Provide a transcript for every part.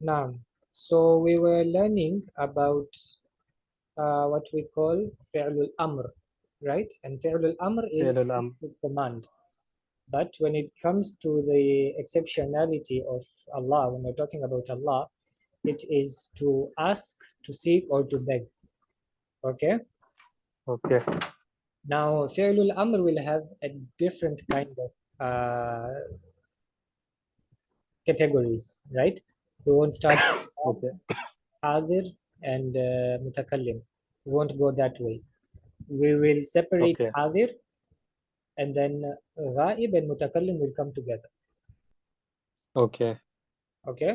Now, so we were learning about what we call fi'lul amr, right? And fi'lul amr is فعل الأمر. the command. But when it comes to the exceptionality of Allah, when we're talking about Allah, it is to ask, to seek, or to beg. Okay? Okay. Now, fi'lul amr will have a different kind of categories, right? We won't start Okay. hadir and mutakallim. We won't go that way. We will separate Okay. hadir and then ghaib and mutakallim will come together. Okay. Okay?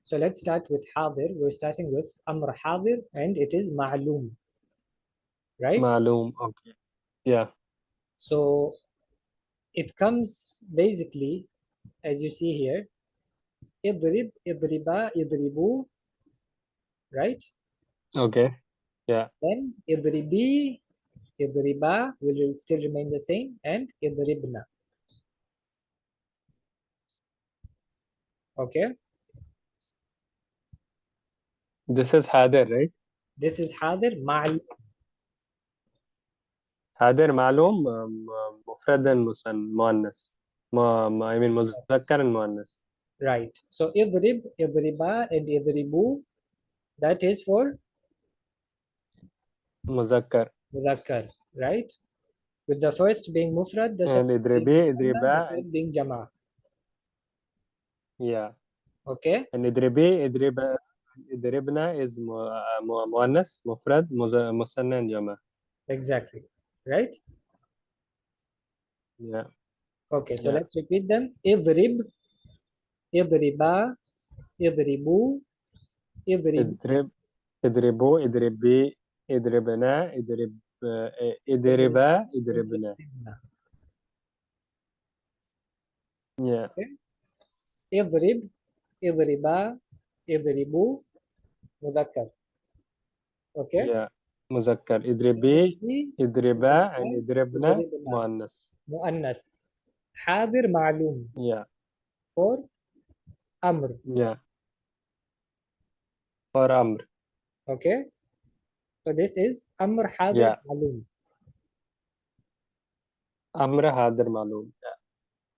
So let's start with hadir. We're starting with amr hadir and it is ma'loom, right? معلوم. Okay. Yeah. So it comes basically, as you see here, idrib, idriba, idribu, right? Okay. Yeah. Then idribi, idriba will still remain the same, and idribna. Okay, This is Hadir, right? this is hadir ma'al. Hadir معلوم مفردا مؤنث. I mean مذكر مؤنث. Right. So idrib, idriba, and idribu, that is for مذكر. mudhakkar, right? With the first being mufrad, the And second being اضربي musanna, the اضربا. third being jama. Yeah. Okay, And اضربي اضربا اضربنا is مؤنث مفرد مثنى جمع. exactly. Right? Yeah. Okay, so Yeah. let's repeat them. Idrib, idriba, idribu, idrib, اضرب اضربوا اضربي اضربنا اضرب idrib, اضربا اضربنا. idribna. Yeah. Okay? Idrib, idriba, idribu, mudhakkar. Okay? Yeah. مذكر اضربي idribi, اضربا idriba, and اضربنا idribna. مؤنث. مؤنث. حاضر معلوم Yeah. for أمر. Yeah. For أمر. Okay? So this is أمر حاضر Yeah. معلوم. أمر حاضر معلوم.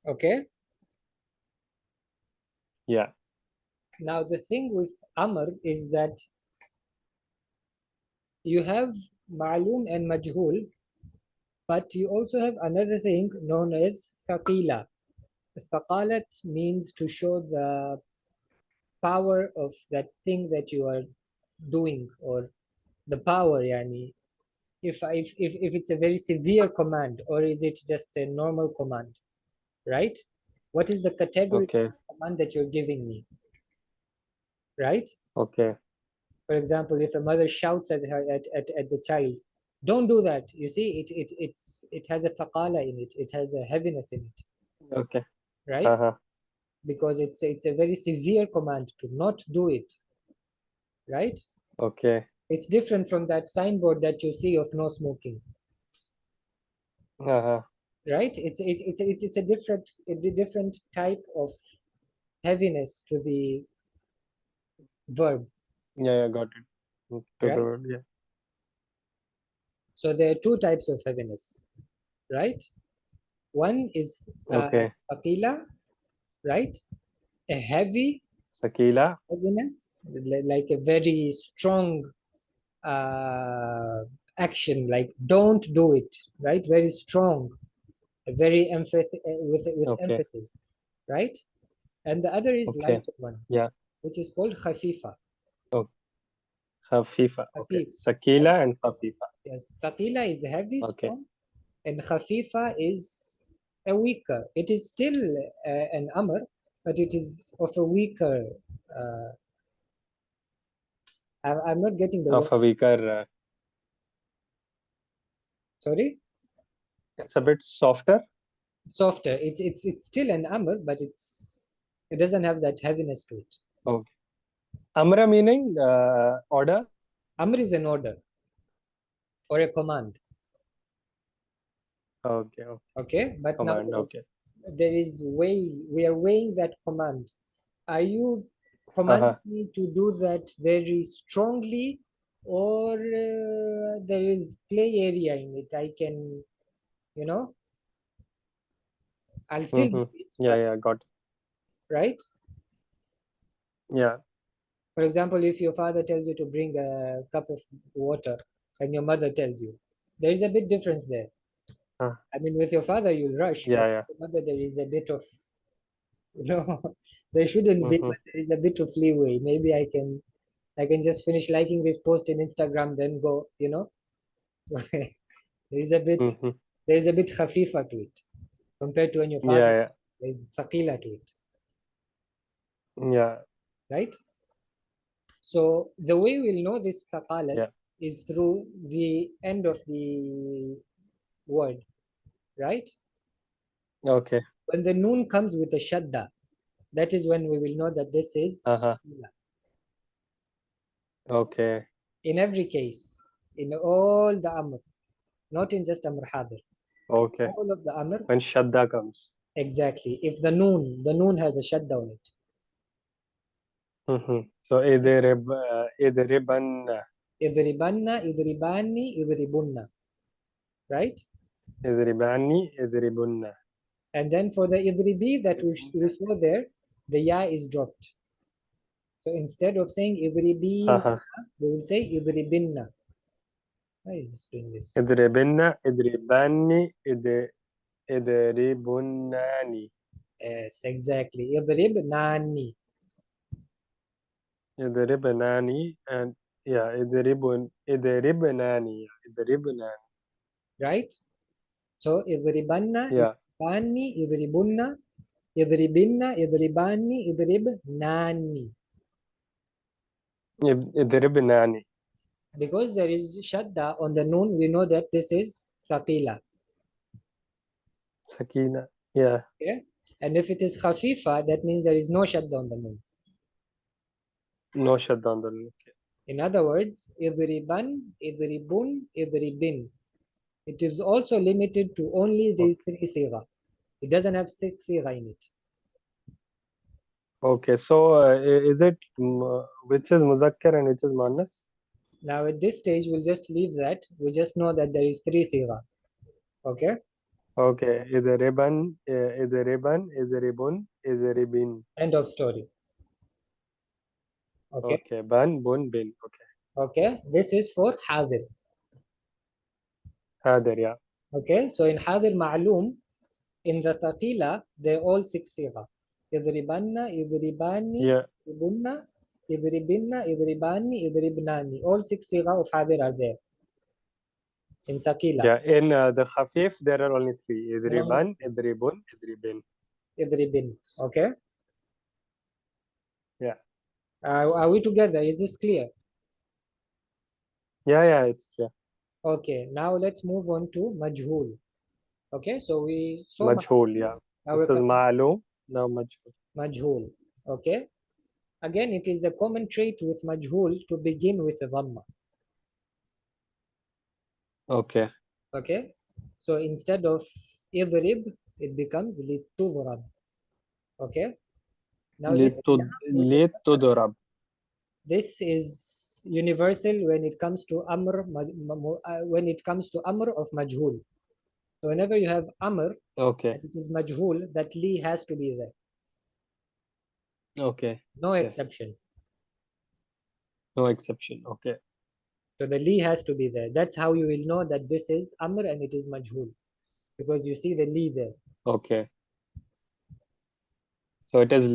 Okay? Yeah. Now the thing with أمر is that you have معلوم and مجهول, but you also have another thing known as ثقيلة. ثقالة means to show the power of that thing that you are doing, or the power يعني. If it's a very severe command, or is it just a normal command, right? What is the category Okay. of command that you're giving me, right? Okay. For example, if a mother shouts at her at the child, don't do that, you see, it has a thaqala in it, it has a heaviness in it, Okay. right? Uh-huh. Because it's a very severe command to not do it, right? Okay. It's different from that signboard that you see of no smoking, Uh-huh. right? It's a different type of heaviness to the verb, Yeah, got it. To the right? word, yeah. So there are two types of heaviness, right? One is Okay. akila, right? A heavy Sakila. heaviness, like a very strong action, like don't do it, right? Very strong, a very with Okay. emphasis, right? And the other is Okay. lighter one, Yeah. which is called khafifa. Oh, Khafifa. Okay. Khafif, right? Sakila and Khafifa. Yes, thaqila is heavy, Okay. strong, and khafifa is a weaker. It is still an amr, but it is of a weaker. Uh, I'm not getting the word. Of a weaker. Sorry, It's a bit softer. softer. It's still an amr, but it doesn't have that heaviness to it. Okay. Amra meaning order. Amr is an order or a command. Okay. Okay. Okay, but now Command. Okay. there is we are weighing that command. Are you command me to do that very strongly, or there is play area in it. I can, you know, I'll still do it, Yeah, but yeah, got it. right. Yeah. For example, if your father tells you to bring a cup of water and your mother tells you, there is a bit difference there. Uh, I mean, with your father, you'll rush, but yeah, with yeah. your mother, there is a bit of, you know, there shouldn't be, but there is a bit of leeway. Maybe I can just finish liking this post in Instagram, then go, you know. So there is a bit, Mm-hmm. there is a bit khafifa to it compared to when your father, Yeah, there is thaqila to it, yeah, yeah, right? So the way we'll know this thaqalat yeah. is through the end of the word, right? Okay. When the noon comes with a shadda, that is when we will know that this is Uh-huh. thaqila. Okay. In every case, in all the amr, not in just amr hadir, Okay. all of the amr, When Shadda comes. exactly. If the noon has a shadda on it. Mm-hmm. So idriban, Idribanna, idribani, idribunna, right? idribani, idribunna. And then for the idribi that we saw there, the ya is dropped. So instead of saying idribin, Uh-huh. we will say idribinna. Why is this doing this? Idribinna, idribani, idribunnani. Yes, exactly. Idrib nani, Idribnani and yeah, idribnani. Idribnani. right? So idribanna, Yeah. idribani, idribunna, idribinna, idribani, idrib nani. Idribnani. Because there is shadda on the noon, we know that this is thaqila. Sakina. Yeah. Okay? And if it is khafifa, that means there is no shadda on the noon. No Shadda on the okay. In other words, idriban, idribun, idribin. It is also limited to only these three sigha. It doesn't have six sigha in it. Okay. So is it which is Muzakkar and which is Muannas? Now at this stage, we'll just leave that. We just know that there is three sigha. Okay? Okay. Idriban, idribin. End of story. Okay? Okay. Ban, bun, bin. Okay. Okay? This is for hadir. Hadir, yeah. Okay? So in hadir ma'loom, in the thaqila, they're all six sigha. Idribanna, idribani, Yeah. idribunna, idribinna, idribani, idribnani. All six sigha of hadir are there in thaqila. Yeah. In the Khafif, there are only three. There are only Idriban, idribun, idribin. idribin. Okay? Yeah. Are we together? Is this clear? Yeah, yeah, it's clear. Okay, now let's move on to majhul. Okay, so we saw Majhul, yeah. now This we're is coming ma'lum. Now majhul. to majhul. Okay, again, it is a common trait with majhul to begin with a dhamma. Okay. Okay, so instead of idrib, it becomes litudrab. Okay, now Litudurab. this is universal when it comes to amr when it comes to amr of majhul. So whenever you have amr Okay. and it is majhul, that li has to be there. Okay. No Okay. exception. No exception. Okay. So the li has to be there. That's how you will know that this is amr and it is majhul, because you see the li there. Okay. So it is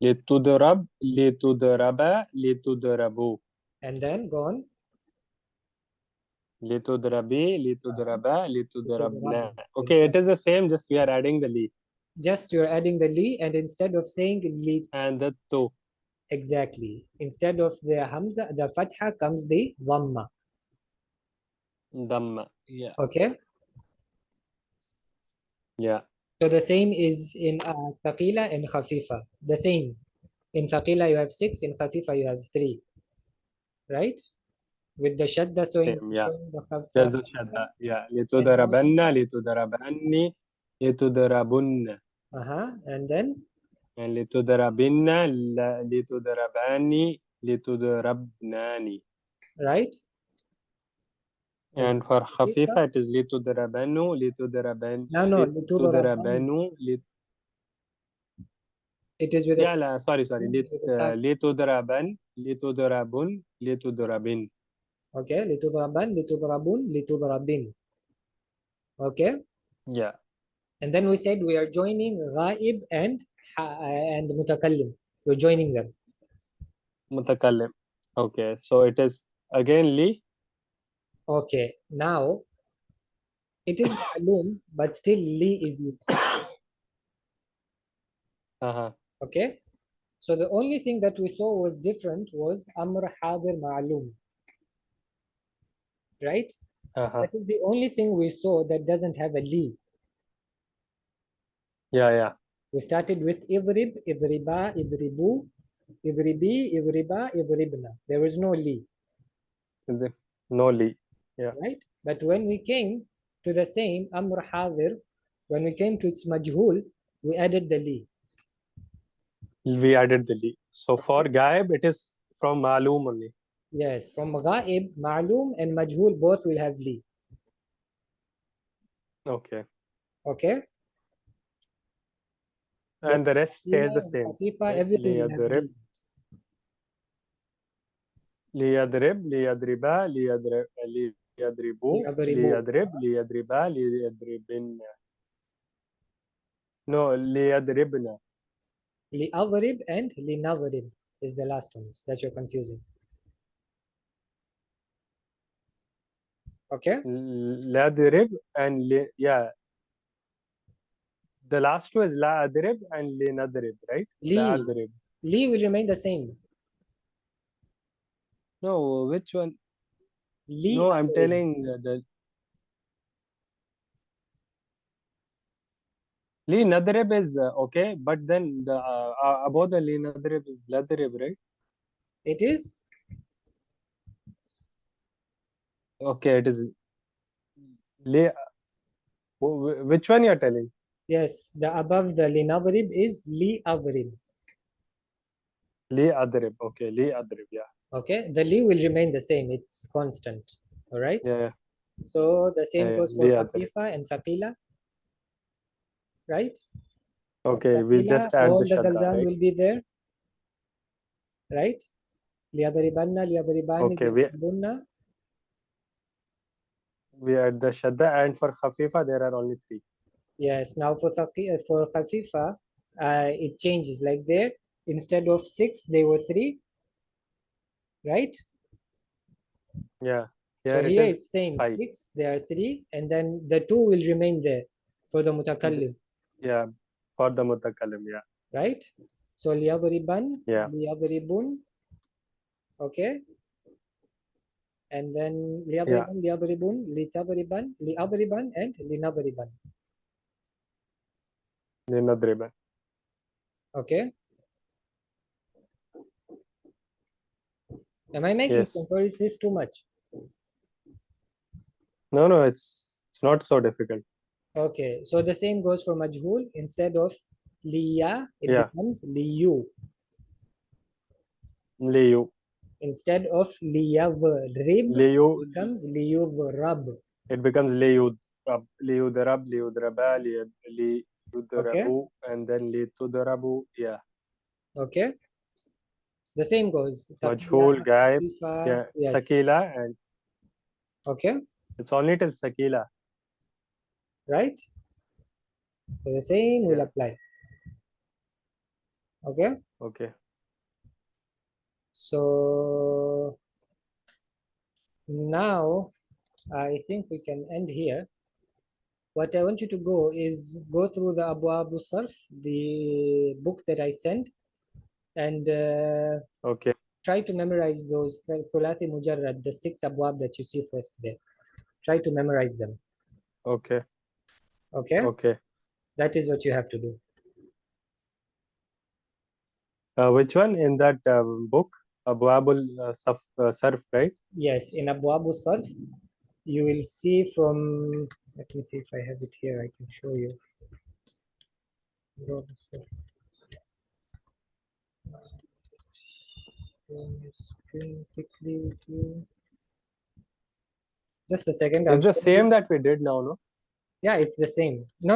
litudurab, lituduraba, litudurabu. And then go on. Litudurabi, Uh, lituduraba, it is litudurabna. rabi. Okay, it Exactly. is the same, just we are adding the li Just you're adding the li, and instead of saying li, and the tu. exactly. Instead of the hamza, the fatha comes the dhamma. Dhamma. Yeah. Okay. Yeah. So the same is in thaqila and khafifa. The same. In thaqila you have six. In khafifa you have three. Right? With the shadda Same. Yeah. showing the There's khafa. the shadda. Yeah. And then Litudarabanna, litudarabanni, litudarabunna. and then and لتضربن لتضرباني لتضربناني. right? And for خفيفة. خفيفة it is لتضربنه لتضربن No, لتضربن. لتضربنه It is with a yeah sarf. لا sorry It is with a sarf. لتضربن لتضربن لتضربن. Okay, لتضربن لتضربون لتضربين. Okay, Yeah, and then we said we are joining غائب and متكلم. We're joining them. متكلم. Okay, so it is again لي. Okay, now it is معلوم, but still li is used. Okay, so the only thing that we saw was different was أمر حاضر معلوم, right? That is the only thing we saw that doesn't have a li. Yeah. We started with اضرب اضربا اضربوا اضربي اضربا اضربنا. There was no li, No لي. Yeah, right? But when we came to the same أمر حاضر, when we came to its majhul, we added the li. we added the لي. So for غائب it is from معلوم only. Yes, from غائب, معلوم and majhul both will have li. Okay, Okay? and the rest stays the And same, خفيفة, right? everything will have ليضرب li. ليضرب ليضربا ليضربوا ليضربوا. ليضرب ليضربا ليضربن. No, ليضربن. لأضرب and لنضرب is the last ones that you're confusing. Okay? لا أضرب and yeah, the last two is لا أضرب and لنضرب, right? لا Li. أضرب. Li will remain the same. No, which one? Li No, I'm أضرب. telling the لنضرب is okay, but then the above the لنضرب is لضرب, right? It is? Okay, it is لي. Which one you're telling? Yes, the above the لنضرب is لأضرب. لي أضرب. Okay, لي أضرب. Yeah. Okay? The li will remain the same. It's constant. All right? Yeah. So the same Yeah. goes for لي أضرب. خفيفة and ثقيلة. Right? For Okay, we ثقيلة, just add the all the shadda, daldan right? will be there. Right? ليضربن ليضربان Okay, ليضربن. we add the shadda, and for khafifa there are only three. Yes, now for Khafifa, it changes. Like there, instead of 6, they were 3, right? Yeah. So Here it here is it's same 5. 6, there are 3, and then the 2 will remain there for the mutakallim, Yeah, for the mutakallim. Yeah. right? So liyadriban, Yeah. liyadribun, okay? And then Yeah. liyadriban, liyadribun, litadriban, liadriban, and linadriban, لنضرب. okay? Am I making Yes. sense or is this too much? No, it's not so difficult. Okay, so the same goes for majhul. Instead of liya, it Yeah. becomes liyu. Liyu. Instead of liyadrib, Liyu. it becomes liyudrab. It becomes liyud. Liyudrab, liyudraba, Okay, liyudrabu, and then litudrabu. Yeah. okay. The same goes. Thaqila, Majhul, gaib. khafifa, Yeah. yes. Sakila, and Okay, it's only till Sakila. right? So the same will Yeah. apply. Okay, Okay. so now I think we can end here. What I want you to go is go through the Abu Abu Sarf, the book that I sent, and Okay. try to memorize those Thulathi Mujarrad, the 6 abwab that you see first there. Try to memorize them. Okay. Okay? Okay. That is what you have to do. Which one in that book? Abwabul Sarf, right? Yes, in Abu Abu Sarf, you will see from, let me see if I have it here, I can show you. Abu Abu Sarf. sharing my screen quickly with you. Just a second. It's the same that we did now, no? Yeah, it's the same. No, no.